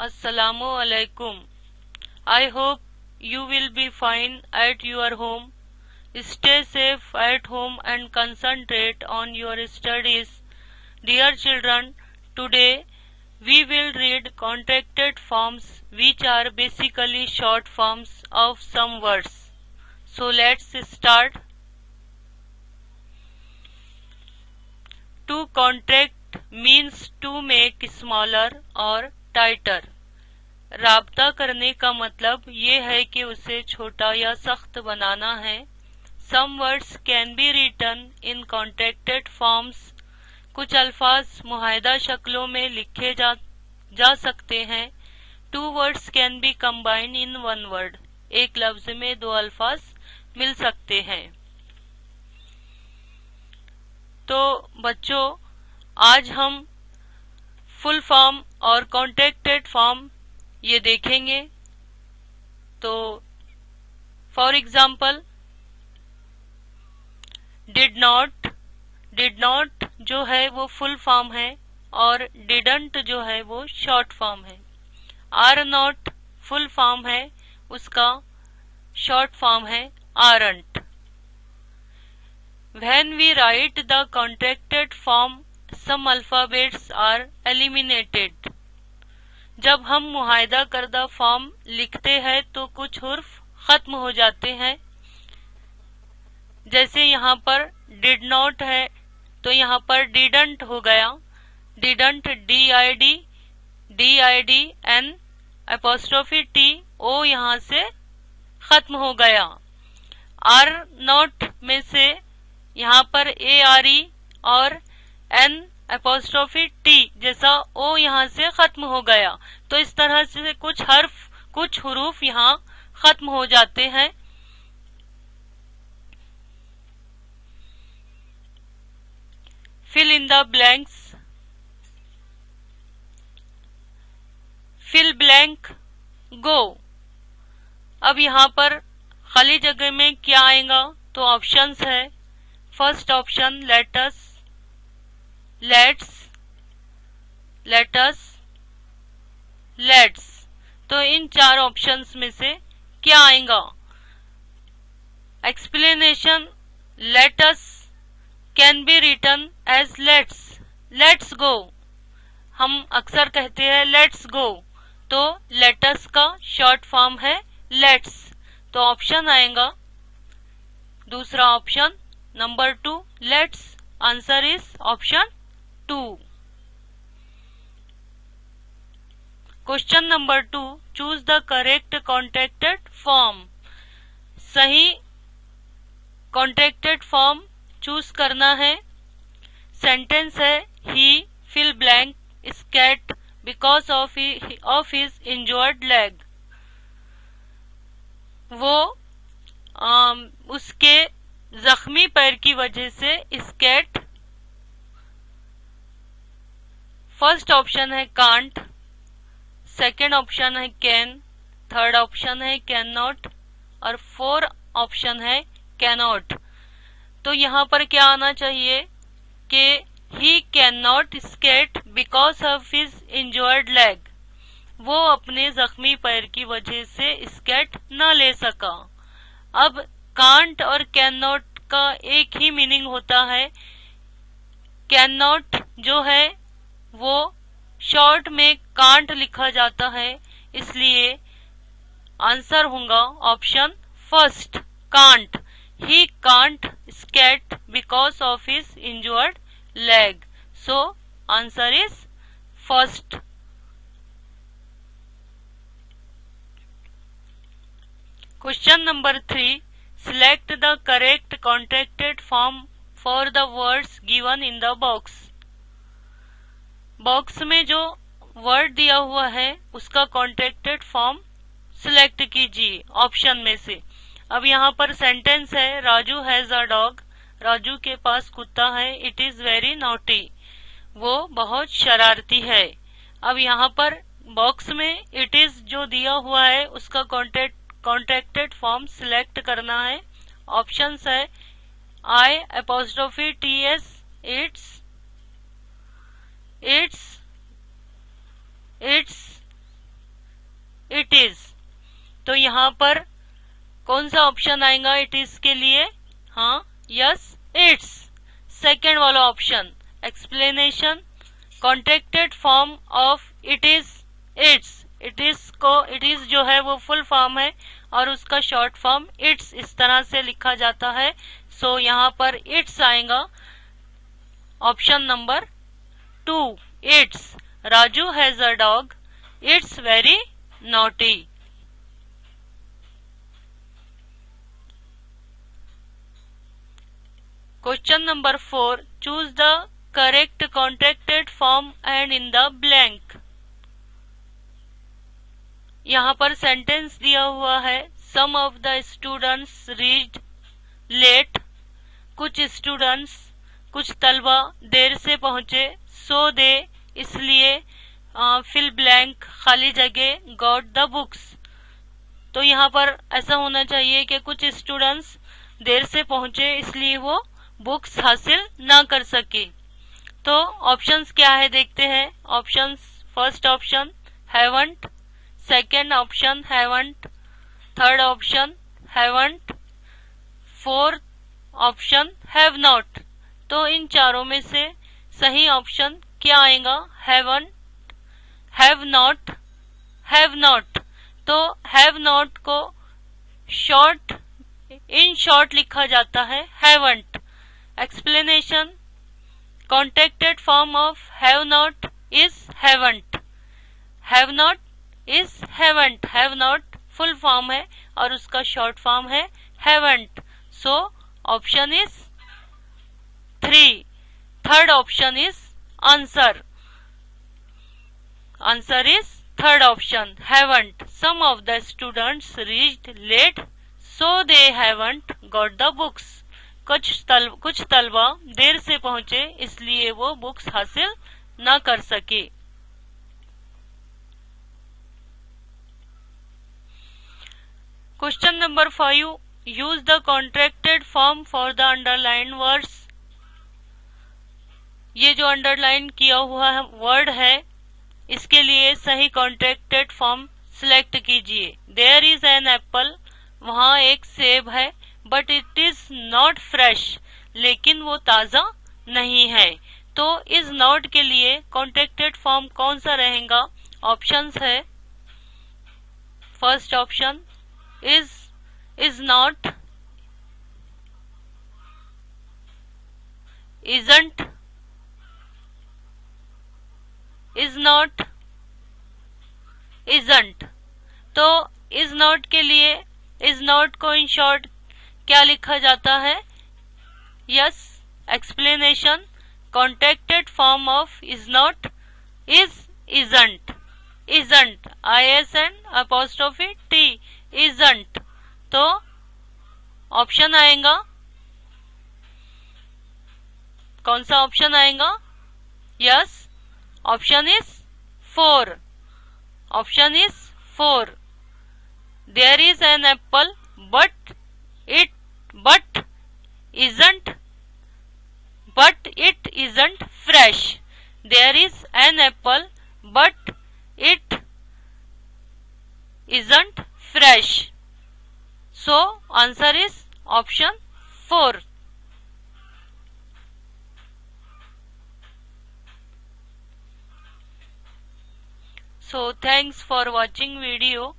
Assalamu alaikum. I hope you will be fine at your home. Stay safe at home and concentrate on your studies. Dear children, today we will read contracted forms which are basically short forms of some words. So let's start. To contract means to make smaller or tighter. राब्ता करने का मतलब ये है कि उसे छोटा या सख्त बनाना है। Some words can be written in contracted forms. कुछ अल्फाज मुहायदा शक्लों में लिखे जा सकते हैं। Two words can be combined in one word. एक लफ्ज में दो अल्फाज मिल सकते हैं। तो बच्चों, आज हम फुल फॉर्म और कॉन्ट्रैक्टेड फॉर्म ये देखेंगे। तो फॉर एग्जाम्पल, डिड नॉट जो है वो फुल फॉर्म है और डिडंट जो है वो शॉर्ट फॉर्म है। आर नॉट फुल फॉर्म है, उसका शॉर्ट फॉर्म है aren't. When we write the contracted form, some alphabets are eliminated. जब हम मुहायदा करदा फॉर्म लिखते हैं तो कुछ हुर्फ खत्म हो जाते हैं। जैसे यहाँ पर डिड नॉट है तो यहाँ पर डिडंट हो गया। Didn't DIDN apostrophe T O यहाँ से खत्म हो गया। आर नॉट में से यहाँ पर ARE और N अपोस्ट्रोफी T जैसा O यहाँ से खत्म हो गया। तो इस तरह से कुछ हुरूफ यहाँ खत्म हो जाते हैं। Fill in the blanks. Fill blank go. अब यहाँ पर खाली जगह में क्या आएगा? तो ऑप्शंस है। First option let us, let's. तो इन चार ऑप्शंस में से क्या आएगा? Explanation, let us can be written as let's go. हम अक्सर कहते हैं लेट्स गो, तो लेटस का शॉर्ट फॉर्म है लेट्स। तो ऑप्शन आएगा दूसरा option number 2 let's. Answer is option 2। Question number 2, choose the correct contracted form. सही कॉन्ट्रैक्टेड फॉर्म चूज करना है। सेंटेंस है he fill blank skate because of his injured leg. वो उसके जख्मी पैर की वजह से स्केट। फर्स्ट ऑप्शन है कांट, सेकेंड ऑप्शन है कैन, थर्ड ऑप्शन है कैन नॉट और फोर्थ ऑप्शन है कैनॉट। तो यहाँ पर क्या आना चाहिए कि he can not skate because of his injured leg. वो अपने जख्मी पैर की वजह से स्केट न ले सका। अब कांट और कैन नॉट का एक ही मीनिंग होता है। कैन नॉट जो है वो शॉर्ट में कांट लिखा जाता है, इसलिए आंसर होगा option first can't. He can't skate because of his injured leg. So answer is first. Question number 3, select the correct contracted form for the words given in the box. Box में जो word दिया हुआ है उसका contracted form select कीजिए option में से। अब यहाँ पर सेंटेंस है Raju has a dog. Raju के पास कुत्ता है। It is very naughty. वो बहुत शरारती है। अब यहाँ पर बॉक्स में इट इज जो दिया हुआ है उसका कॉन्ट्रैक्टेड फॉर्म सिलेक्ट करना है। ऑप्शंस है I apostrophe TS, its, तो यहाँ पर कौन सा ऑप्शन आएगा इट इज के लिए? हाँ, यस, इट्स, सेकेंड वाला option. Explanation, contracted form of it is, it's, it is जो है वो फुल फॉर्म है और उसका शॉर्ट फॉर्म इट्स इस तरह से लिखा जाता है। सो यहाँ पर इट्स आएगा, option number 2, it's. Raju has a dog, it's very naughty. Question number 4, choose the correct contracted form and in the blank. यहाँ पर सेंटेंस दिया हुआ है, some of the students reached late, कुछ स्टूडेंट्स, कुछ तलबा देर से पहुंचे, सो दे इसलिए, फिल ब्लैंक खाली जगह, गॉट द बुक्स। तो यहाँ पर ऐसा होना चाहिए कि कुछ स्टूडेंट्स देर से पहुंचे इसलिए वो बुक्स हासिल ना कर सके। तो ऑप्शंस क्या है देखते हैं। Options, first option haven't, second option haven't, third option haven't, fourth option have not. तो इन चारों में से सही ऑप्शन क्या आएगा? Haven't, have not, have not. तो हैव नॉट को शॉर्ट, इन शॉर्ट लिखा जाता है haven't. Explanation, contracted form of have not is haven't, have not is haven't, have not full form है और उसका शॉर्ट फॉर्म है haven't. So option is 3, third option is answer, answer is third option haven't. Some of the students reached late so they haven't got the books. कुछ तलबा देर से पहुंचे इसलिए वो बुक्स हासिल न कर सके। Question number 5, use the contracted form for the underline words. ये जो अंडरलाइन किया हुआ वर्ड है इसके लिए सही कॉन्ट्रैक्टेड फॉर्म सिलेक्ट कीजिए। देयर इज एन एप्पल, वहां एक सेब है, but it is not fresh, लेकिन वो ताजा नहीं है। तो इज नॉट के लिए कॉन्ट्रैक्टेड फॉर्म कौन सा रहेगा? ऑप्शंस है, first option is not, isn't, is not, isn't. तो इज नॉट के लिए इज नॉट को इन शॉर्ट क्या लिखा जाता है? Yes, explanation, contracted form of is not is isn't, isn't, ISNT, isn't. तो ऑप्शन आएगा, कौन सा ऑप्शन आएगा? Yes, option is 4, option is 4। There is an apple but it isn't fresh. There is an apple but it isn't fresh. So answer is option 4. So thanks for watching video.